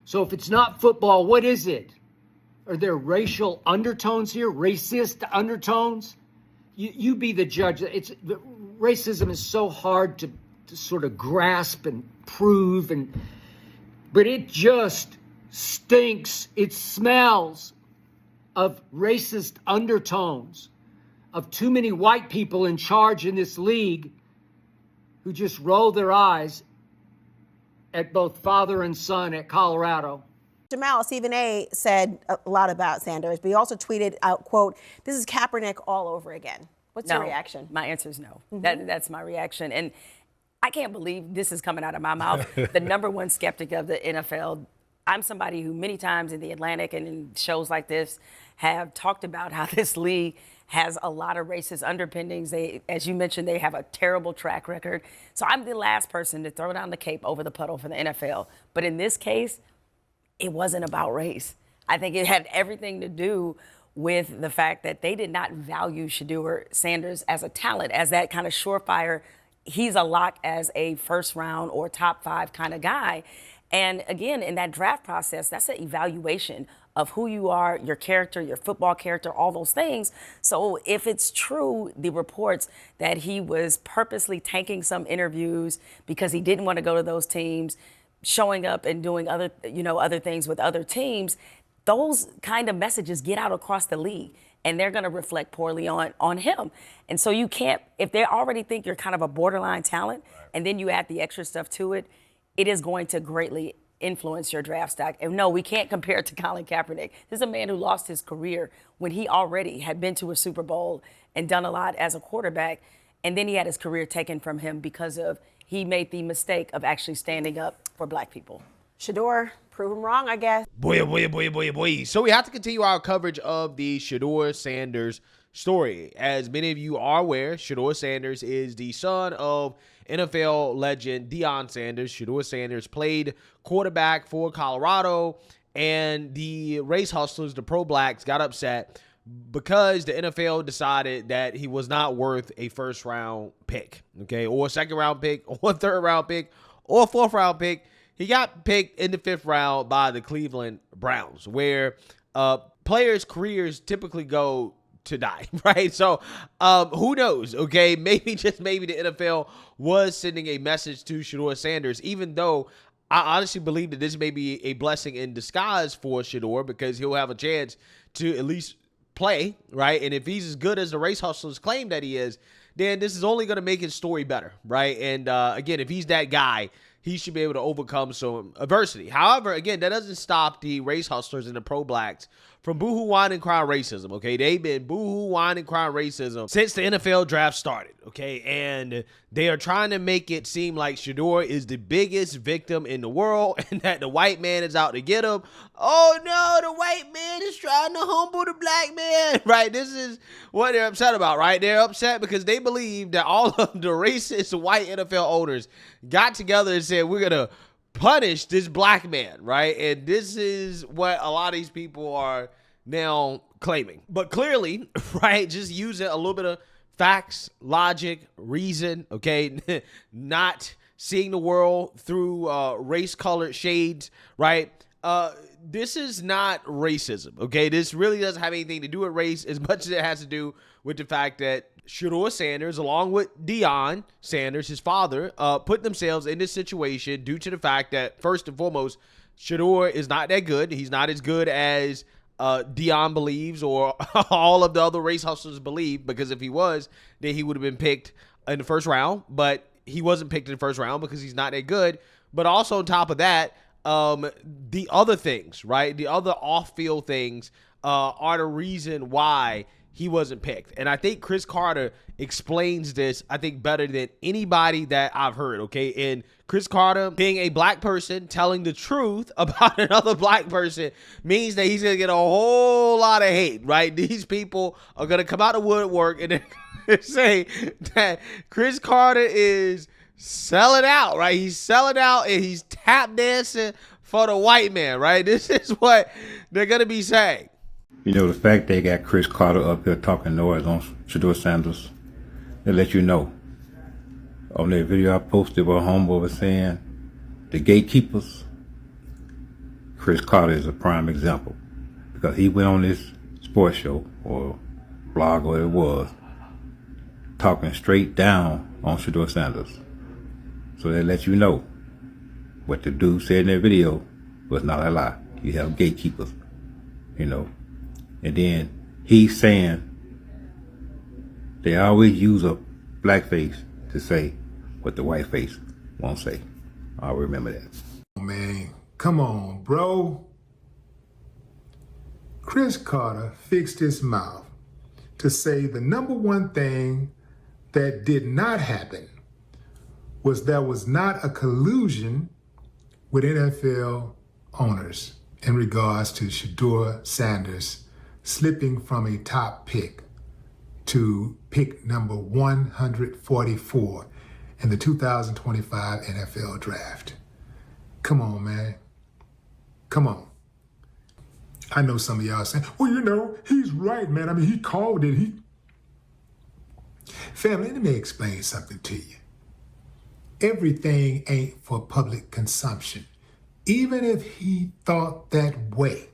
So if it's not football, what is it? Are there racial undertones here? Racist undertones? You be the judge. Racism is so hard to sort of grasp and prove, but it just stinks. It smells of racist undertones, of too many white people in charge in this league who just roll their eyes at both father and son at Colorado. Jamal, Stephen A. said a lot about Sanders, but he also tweeted out, quote, "This is Kaepernick all over again." What's your reaction? My answer is no. That's my reaction. And I can't believe this is coming out of my mouth. The number one skeptic of the NFL. I'm somebody who many times in the Atlantic and in shows like this have talked about how this league has a lot of racist underpinnings. They, as you mentioned, they have a terrible track record. So I'm the last person to throw down the cape over the puddle for the NFL. But in this case, it wasn't about race. I think it had everything to do with the fact that they did not value Shedeur Sanders as a talent, as that kind of surefire, he's a lock as a first round or top 5 kind of guy. And again, in that draft process, that's an evaluation of who you are, your character, your football character, all those things. So if it's true, the reports that he was purposely tanking some interviews because he didn't want to go to those teams, showing up and doing other things with other teams, those kind of messages get out across the league, and they're going to reflect poorly on him. And so you can't, if they already think you're kind of a borderline talent, and then you add the extra stuff to it, it is going to greatly influence your draft stock. And no, we can't compare it to Colin Kaepernick. This is a man who lost his career when he already had been to a Super Bowl and done a lot as a quarterback, and then he had his career taken from him because of he made the mistake of actually standing up for black people. Shedeur, prove him wrong, I guess. Boy. So we have to continue our coverage of the Shedeur Sanders story. As many of you are aware, Shedeur Sanders is the son of NFL legend Deion Sanders. Shedeur Sanders played quarterback for Colorado, and the race hustlers, the pro-blacks, got upset because the NFL decided that he was not worth a first-round pick, okay, or a second-round pick, or a third-round pick, or a fourth-round pick. He got picked in the 5th round by the Cleveland Browns, where players' careers typically go to die, right? So who knows, okay? Maybe, just maybe, the NFL was sending a message to Shedeur Sanders, even though I honestly believe that this may be a blessing in disguise for Shedeur, because he'll have a chance to at least play, right? And if he's as good as the race hustlers claim that he is, then this is only going to make his story better, right? And again, if he's that guy, he should be able to overcome some adversity. However, again, that doesn't stop the race hustlers and the pro-blacks from boohoo, whine, and crying racism, okay? They've been boohoo, whine, and crying racism since the NFL draft started, okay? And they are trying to make it seem like Shedeur is the biggest victim in the world and that the white man is out to get him. Oh, no, the white man is trying to humble the black man, right? This is what they're upset about, right? They're upset because they believe that all of the racist white NFL owners got together and said, we're going to punish this black man, right? And this is what a lot of these people are now claiming. But clearly, right, just using a little bit of facts, logic, reason, okay, not seeing the world through race-colored shades, right? This is not racism, okay? This really doesn't have anything to do with race as much as it has to do with the fact that Shedeur Sanders, along with Deion Sanders, his father, put themselves in this situation due to the fact that, first and foremost, Shedeur is not that good. He's not as good as Deion believes or all of the other race hustlers believe, because if he was, then he would have been picked in the first round. But he wasn't picked in the first round because he's not that good. But also on top of that, the other things, right, the other off-field things are the reason why he wasn't picked. And I think Cris Carter explains this, I think, better than anybody that I've heard, okay? And Cris Carter, being a black person, telling the truth about another black person means that he's going to get a whole lot of hate, right? These people are going to come out of woodwork and say that Cris Carter is selling out, right? He's selling out and he's tap dancing for the white man, right? This is what they're going to be saying. You know, the fact they got Cris Carter up here talking noise on Shedeur Sanders, they let you know. On that video I posted where homeboy was saying the gatekeepers Cris Carter is a prime example because he went on this sports show or blog or it was talking straight down on Shedeur Sanders. So that lets you know what the dude said in that video was not a lie. You have gatekeepers, and then he's saying they always use a blackface to say what the white face won't say. I'll remember that. Man, come on, bro. Cris Carter fixed his mouth to say the number one thing that did not happen was there was not a collusion with NFL owners in regards to Shedeur Sanders slipping from a top pick to pick number 144 in the 2025 NFL draft. Come on, man. Come on. I know some of y'all saying, well, he's right, man. I mean, he called it. Family, let me explain something to you. Everything ain't for public consumption. Even if he thought that way,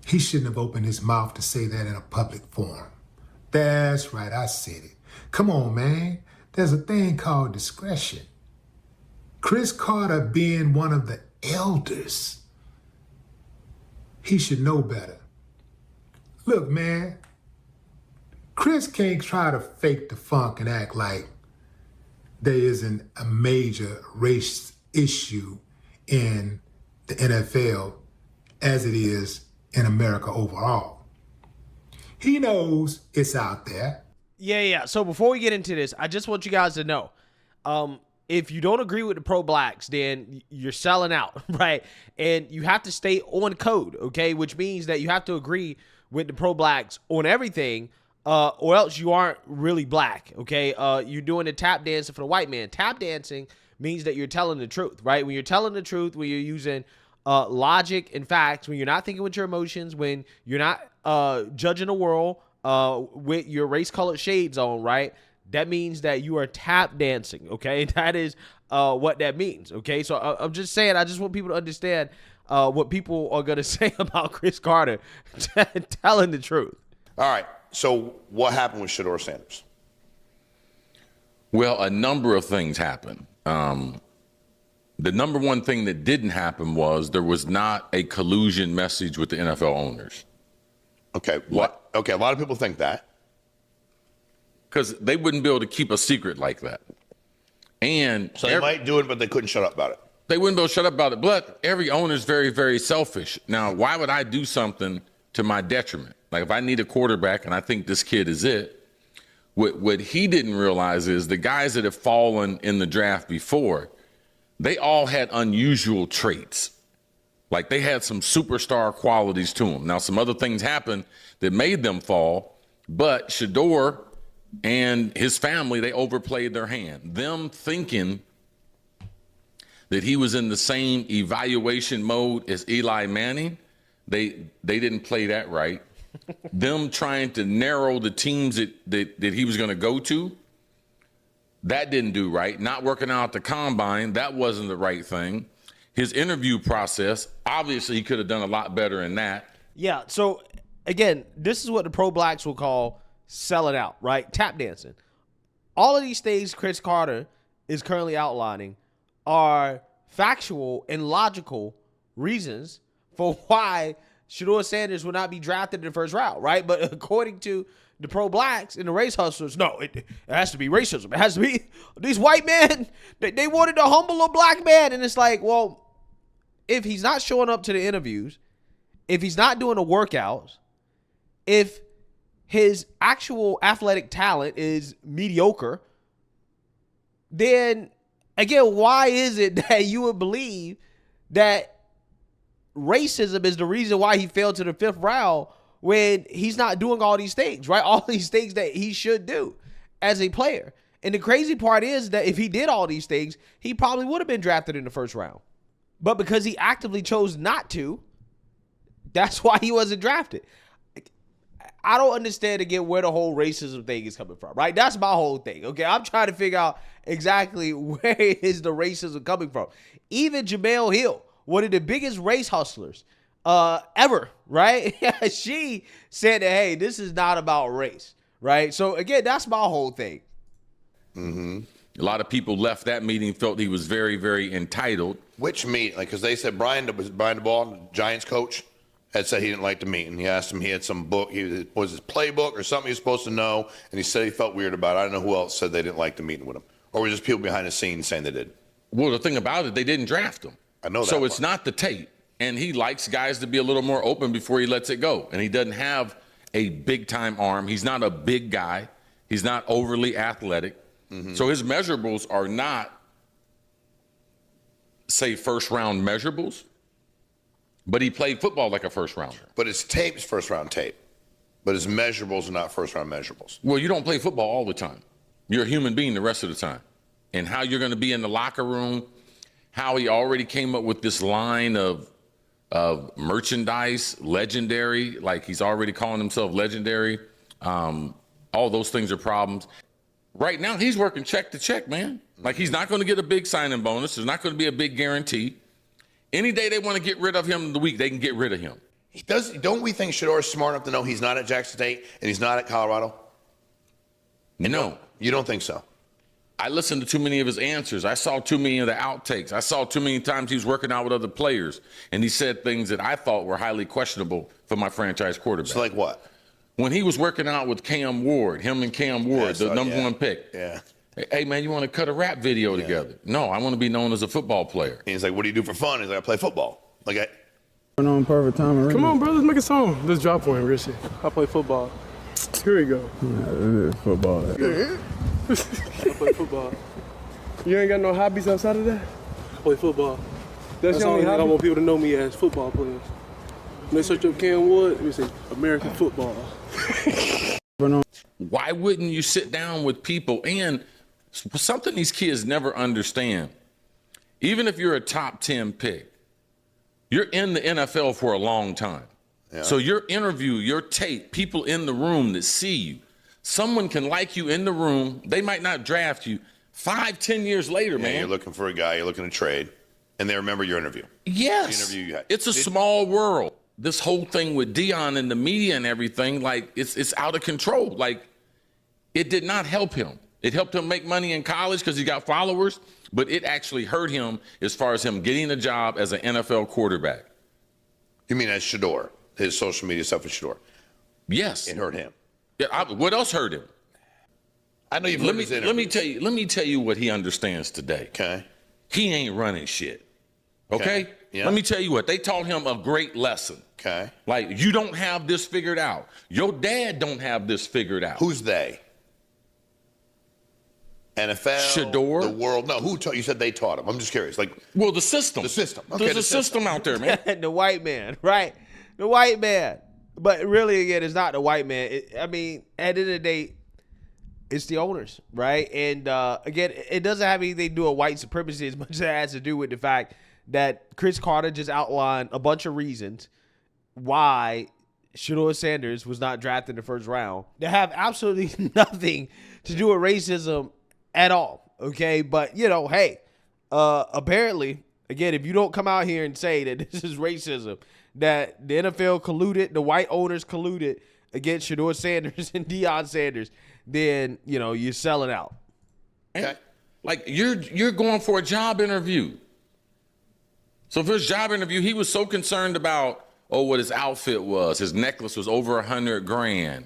he shouldn't have opened his mouth to say that in a public forum. That's right, I said it. Come on, man. There's a thing called discretion. Cris Carter being one of the elders, he should know better. Look, man, Cris can't try to fake the funk and act like there isn't a major race issue in the NFL as it is in America overall. He knows it's out there. Yeah. So before we get into this, I just want you guys to know, if you don't agree with the pro-blacks, then you're selling out, right? And you have to stay on code, okay? Which means that you have to agree with the pro-blacks on everything, or else you aren't really black, okay? You're doing the tap dancing for the white man. Tap dancing means that you're telling the truth, right? When you're telling the truth, when you're using logic and facts, when you're not thinking with your emotions, when you're not judging the world with your race-colored shades on, right? That means that you are tap dancing, okay? That is what that means, okay? So I'm just saying, I just want people to understand what people are going to say about Cris Carter telling the truth. All right, so what happened with Shedeur Sanders? Well, a number of things happened. The number one thing that didn't happen was there was not a collusion message with the NFL owners. Okay, what? Okay, a lot of people think that. Because they wouldn't be able to keep a secret like that. And so they might do it, but they couldn't shut up about it. They wouldn't be able to shut up about it. But every owner is very, very selfish. Now, why would I do something to my detriment? Like if I need a quarterback and I think this kid is it, what he didn't realize is the guys that have fallen in the draft before, they all had unusual traits. Like they had some superstar qualities to them. Now, some other things happened that made them fall, but Shedeur and his family, they overplayed their hand. Them thinking that he was in the same evaluation mode as Eli Manning, they didn't play that right. Them trying to narrow the teams that he was going to go to, that didn't do right. Not working out at the combine, that wasn't the right thing. His interview process, obviously he could have done a lot better in that. Yeah, so again, this is what the pro-blacks will call selling out, right? Tap dancing. All of these things Cris Carter is currently outlining are factual and logical reasons for why Shedeur Sanders will not be drafted in the first round, right? But according to the pro-blacks and the race hustlers, no, it has to be racism. It has to be these white men. They wanted to humble a black man. And it's like, well, if he's not showing up to the interviews, if he's not doing the workouts, if his actual athletic talent is mediocre, then again, why is it that you would believe that racism is the reason why he fell to the fifth round when he's not doing all these things, right? All these things that he should do as a player. And the crazy part is that if he did all these things, he probably would have been drafted in the first round. But because he actively chose not to, that's why he wasn't drafted. I don't understand again where the whole racism thing is coming from, right? That's my whole thing, okay? I'm trying to figure out exactly where is the racism coming from. Even Jamel Hill one of the biggest race hustlers ever, right? She said that, hey, this is not about race, right? So again, that's my whole thing. A lot of people left that meeting, felt he was very, very entitled. Which meet? Like, because they said Brian DeBall, the Giants coach, had said he didn't like the meeting. He asked him, he had some book, was his playbook or something he was supposed to know, and he said he felt weird about it. I don't know who else said they didn't like the meeting with him. Or were just people behind the scenes saying they did? Well, the thing about it, they didn't draft him. I know that. So it's part. not the tape. And he likes guys to be a little more open before he lets it go. And he doesn't have a big-time arm. He's not a big guy. He's not overly athletic. So his measurables are not, say, first-round measurables. But he played football like a first-rounder. But his tape's first-round tape. But his measurables are not first-round measurables. Well, you don't play football all the time. You're a human being the rest of the time. And how you're going to be in the locker room, how he already came up with this line of merchandise, legendary, like he's already calling himself legendary. All those things are problems. Right now, he's working check to check, man. Like, he's not going to get a big signing bonus. There's not going to be a big guarantee. Any day they want to get rid of him in the week, they can get rid of him. He does. Don't we think Shedeur is smart enough to know he's not at Jackson State and he's not at Colorado? No. You don't think so? I listened to too many of his answers. I saw too many of the outtakes. I saw too many times he was working out with other players, and he said things that I thought were highly questionable for my franchise quarterback. So like what? When he was working out with Cam Ward, him and Cam Ward, the number one pick. Yeah. Hey, man, you want to cut a rap video together? No, I want to be known as a football player. And he's like, what do you do for fun? He's like, I play football. Like, on perfect time already. Come on, bro, let's make a song. Let's drop one, Richie. I play football. Here we go. Football. I play football. You ain't got no hobbies outside of that? I play football. That's the only hobby? I want people to know me as football players. When they search up Cam Wood, we say American football. Why wouldn't you sit down with people? And something these kids never understand, even if you're a top 10 pick, you're in the NFL for a long time. Yeah. So your interview, your tape, people in the room that see you, someone can like you in the room. They might not draft you 5-10 years later, man. You're looking for a guy, you're looking to trade, and they remember your interview. Yes. The interview you had. It's a small world. This whole thing with Dion and the media and everything, like, it's out of control. Like, it did not help him. It helped him make money in college because he got followers, but it actually hurt him as far as him getting a job as an NFL quarterback. You mean as Shedeur, his social media stuff with Shedeur? Yes. It hurt him. Yeah. What else hurt him? I know you've heard his interviews. Let me tell you what he understands today. Okay. He ain't running shit. Okay? Yeah. Let me tell you what. They taught him a great lesson. Okay. Like, you don't have this figured out. Your dad don't have this figured out. Who's they? NFL, Shedeur, the world. No, who taught you? Said they taught him. I'm just curious. Like, well, the system. The system. Okay, there's a system out there, man. The white man, right? The white man. But really, again, it's not the white man. I mean, at the end of the day, it's the owners, right? And again, it doesn't have anything to do with white supremacy as much as it has to do with the fact that Cris Carter just outlined a bunch of reasons why Shedeur Sanders was not drafted in the first round. They have absolutely nothing to do with racism at all, okay? But, you know, hey, apparently, again, if you don't come out here and say that this is racism, that the NFL colluded, the white owners colluded against Shedeur Sanders and Deion Sanders, then, you know, you're selling out. Okay. Like, you're going for a job interview. So for his job interview, he was so concerned about, what his outfit was. His necklace was over $100,000.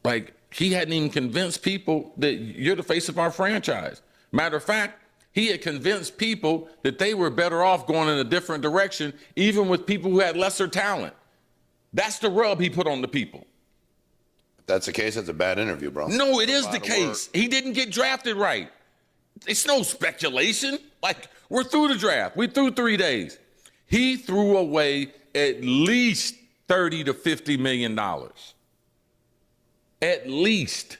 Like, he hadn't even convinced people that you're the face of our franchise. Matter of fact, he had convinced people that they were better off going in a different direction, even with people who had lesser talent. That's the rub he put on the people. if that's the case, that's a bad interview, bro. No, it is the case. He didn't get drafted right. It's no speculation. Like, we're through the draft. We threw 3 days. He threw away at least $30 to $50 million. At least.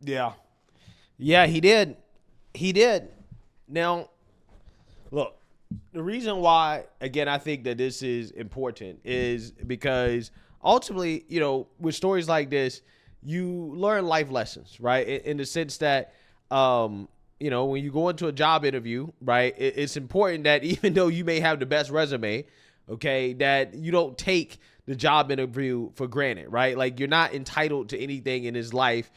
Yeah. Yeah, he did. He did. Now, look, the reason why, again, I think that this is important is because ultimately, you know, with stories like this, you learn life lessons, right? In the sense that, you when you go into a job interview, right, it's important that even though you may have the best resume, okay, that you don't take the job interview for granted, right? Like, you're not entitled to anything in his life,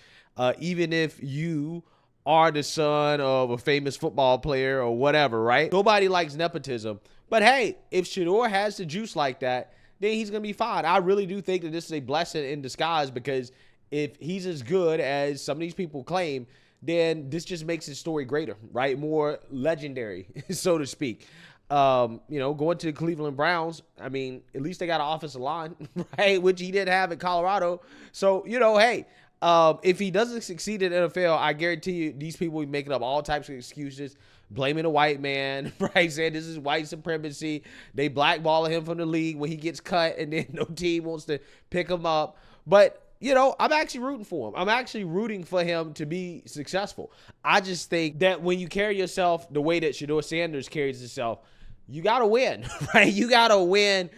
even if you are the son of a famous football player or whatever, right? Nobody likes nepotism. But hey, if Shedeur has the juice like that, then he's going to be fine. I really do think that this is a blessing in disguise, because if he's as good as some of these people claim, then this just makes his story greater, right? More legendary, so to speak. Going to the Cleveland Browns, I mean, at least they got an offensive line, right? Which he didn't have in Colorado. So, hey, if he doesn't succeed in the NFL, I guarantee you these people will be making up all types of excuses, blaming a white man, right? Saying this is white supremacy. They blackballing him from the league when he gets cut, and then no team wants to pick him up. But, I'm actually rooting for him. I'm actually rooting for him to be successful. I just think that when you carry yourself the way that Shedeur Sanders carries himself, you got to win, right? You got to win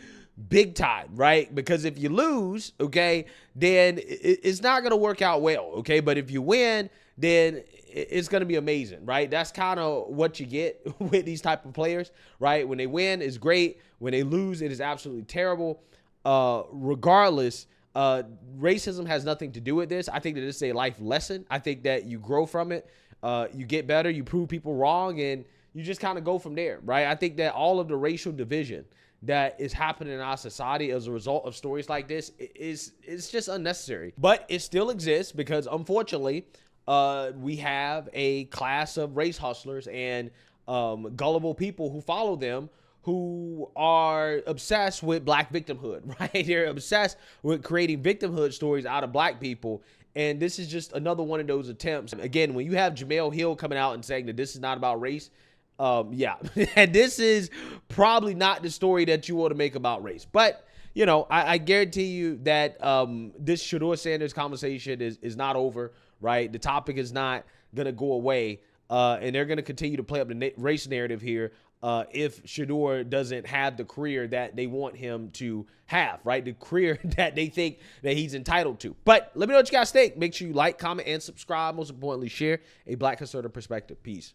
big time, right? Because if you lose, okay, then it's not going to work out well, okay? But if you win, then it's going to be amazing, right? That's kind of what you get with these type of players, right? When they win, it's great. When they lose, it is absolutely terrible. Regardless, racism has nothing to do with this. I think that it's a life lesson. I think that you grow from it. You get better. You prove people wrong, and you just kind of go from there, right? I think that all of the racial division that is happening in our society as a result of stories like this is just unnecessary. But it still exists because, unfortunately, we have a class of race hustlers and gullible people who follow them, who are obsessed with black victimhood, right? They're obsessed with creating victimhood stories out of black people. And this is just another one of those attempts. Again, when you have Jamel Hill coming out and saying that this is not about race, and this is probably not the story that you want to make about race. But, I guarantee you that this Shedeur Sanders conversation is not over, right? The topic is not going to go away, and they're going to continue to play up the race narrative here if Shedeur doesn't have the career that they want him to have, right? The career that they think that he's entitled to. But let me know what you guys think. Make sure you like, comment, and subscribe. Most importantly, share a Black conservative perspective. Peace.